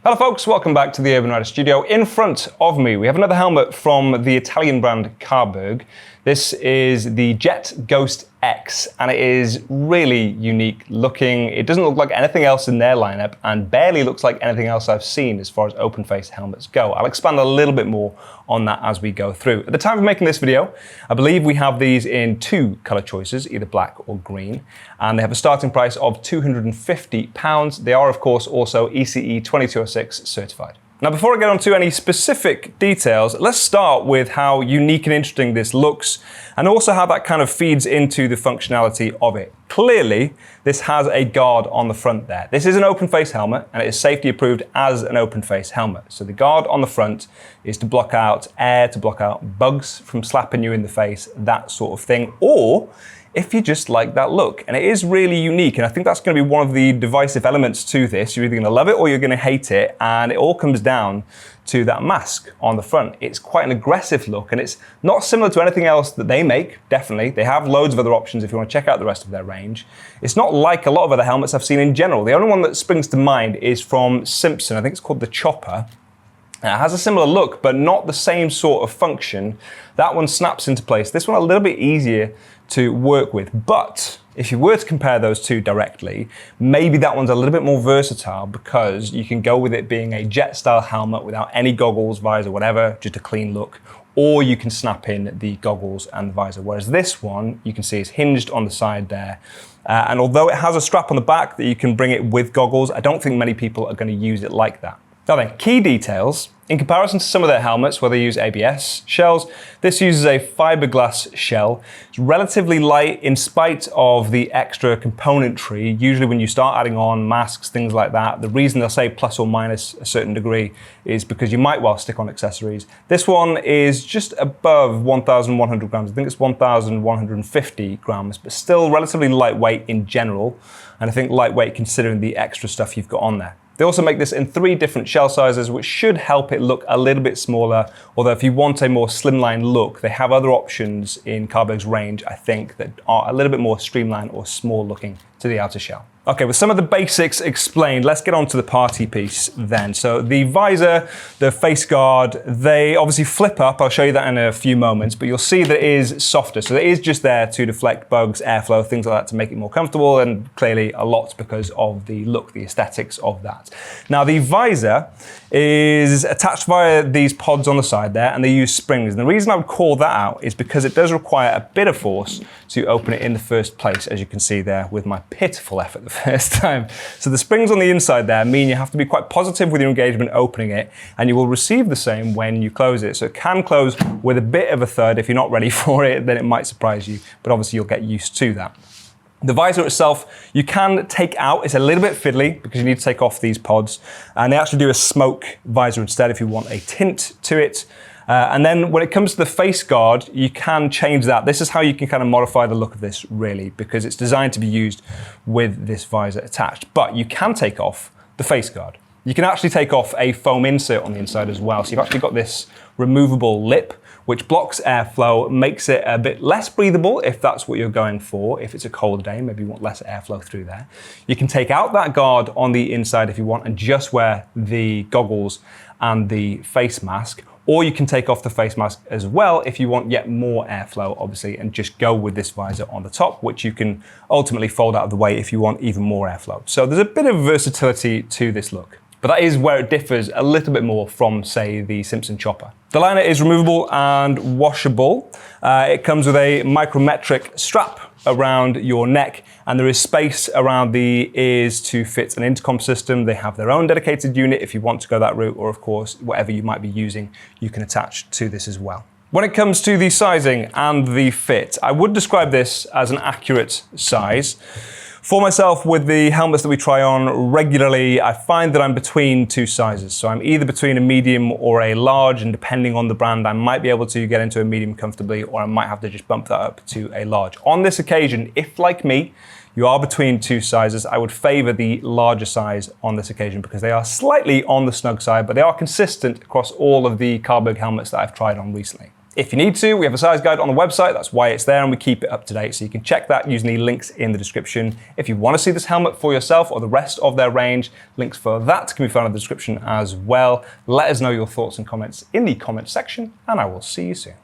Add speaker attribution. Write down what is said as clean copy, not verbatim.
Speaker 1: Hello folks, welcome back to the Urban Rider Studio. In front of me, we have another helmet from the Italian brand Caberg. This is the Jet Ghost X, and it is really unique looking. It doesn't look like anything else in their lineup and barely looks like anything else I've seen as far as open face helmets go. I'll expand a little bit more on that as we go through. At the time of making this video, I believe we have these in two color choices, either black or green, and they have a starting price of £250. They are, of course, also ECE 2206 certified. Now, before I get on to any specific details, let's start with how unique and interesting this looks, and also how that kind of feeds into the functionality of it. Clearly, this has a guard on the front there. This is an open face helmet, and it is safety approved as an open face helmet. So the guard on the front is to block out air, to block out bugs from slapping you in the face, that sort of thing, or if you just like that look. And it is really unique, and I think that's going to be one of the divisive elements to this. You're either going to love it or you're going to hate it, and it all comes down to that mask on the front. It's quite an aggressive look, and it's not similar to anything else that they make, definitely. They have loads of other options if you want to check out the rest of their range. It's not like a lot of other helmets I've seen in general. The only one that springs to mind is from Simpson. I think it's called the Chopper. It has a similar look, but not the same sort of function. That one snaps into place. This one a little bit easier to work with, but if you were to compare those two directly, maybe that one's a little bit more versatile because you can go with it being a jet style helmet without any goggles, visor, whatever, just a clean look, or you can snap in the goggles and the visor. Whereas this one, you can see is hinged on the side there. And although it has a strap on the back that you can bring it with goggles, I don't think many people are going to use it like that. Now then, key details. In comparison to some of their helmets where they use ABS shells, this uses a fiberglass shell. It's relatively light in spite of the extra componentry. Usually when you start adding on masks, things like that, the reason they'll say plus or minus a certain degree is because you might well stick on accessories. This one is just above 1,100 grams. I think it's 1,150 grams, but still relatively lightweight in general. And I think lightweight considering the extra stuff you've got on there. They also make this in 3 different shell sizes, which should help it look a little bit smaller. Although if you want a more slimline look, they have other options in Caberg's range, I think, that are a little bit more streamlined or small looking to the outer shell. Okay, with some of the basics explained, let's get on to the party piece then. So the visor, the face guard, they obviously flip up. I'll show you that in a few moments, but you'll see that it is softer. So it is just there to deflect bugs, airflow, things like that to make it more comfortable, and clearly a lot because of the look, the aesthetics of that. Now the visor is attached via these pods on the side there, and they use springs. And the reason I would call that out is because it does require a bit of force to open it in the first place, as you can see there with my pitiful effort the first time. So the springs on the inside there mean you have to be quite positive with your engagement opening it, and you will receive the same when you close it. So it can close with a bit of a thud. If you're not ready for it, then it might surprise you, but obviously you'll get used to that. The visor itself, you can take out. It's a little bit fiddly because you need to take off these pods, and they actually do a smoke visor instead if you want a tint to it. And then when it comes to the face guard, you can change that. This is how you can kind of modify the look of this really, because it's designed to be used with this visor attached. But you can take off the face guard. You can actually take off a foam insert on the inside as well. So you've actually got this removable lip, which blocks airflow, makes it a bit less breathable if that's what you're going for. If it's a cold day, maybe you want less airflow through there. You can take out that guard on the inside if you want and just wear the goggles and the face mask. Or you can take off the face mask as well if you want yet more airflow, obviously, and just go with this visor on the top, which you can ultimately fold out of the way if you want even more airflow. So there's a bit of versatility to this look. But that is where it differs a little bit more from, say, the Simpson Chopper. The liner is removable and washable. It comes with a micrometric strap around your neck, and there is space around the ears to fit an intercom system. They have their own dedicated unit if you want to go that route, or of course, whatever you might be using, you can attach to this as well. When it comes to the sizing and the fit, I would describe this as an accurate size. For myself, with the helmets that we try on regularly, I find that I'm between 2 sizes. So I'm either between a medium or a large, and depending on the brand, I might be able to get into a medium comfortably, or I might have to just bump that up to a large. On this occasion, if like me, you are between 2 sizes, I would favor the larger size on this occasion because they are slightly on the snug side, but they are consistent across all of the Caberg helmets that I've tried on recently. If you need to, we have a size guide on the website. That's why it's there, and we keep it up to date. So you can check that using the links in the description. If you want to see this helmet for yourself or the rest of their range, links for that can be found in the description as well. Let us know your thoughts and comments in the comments section, and I will see you soon.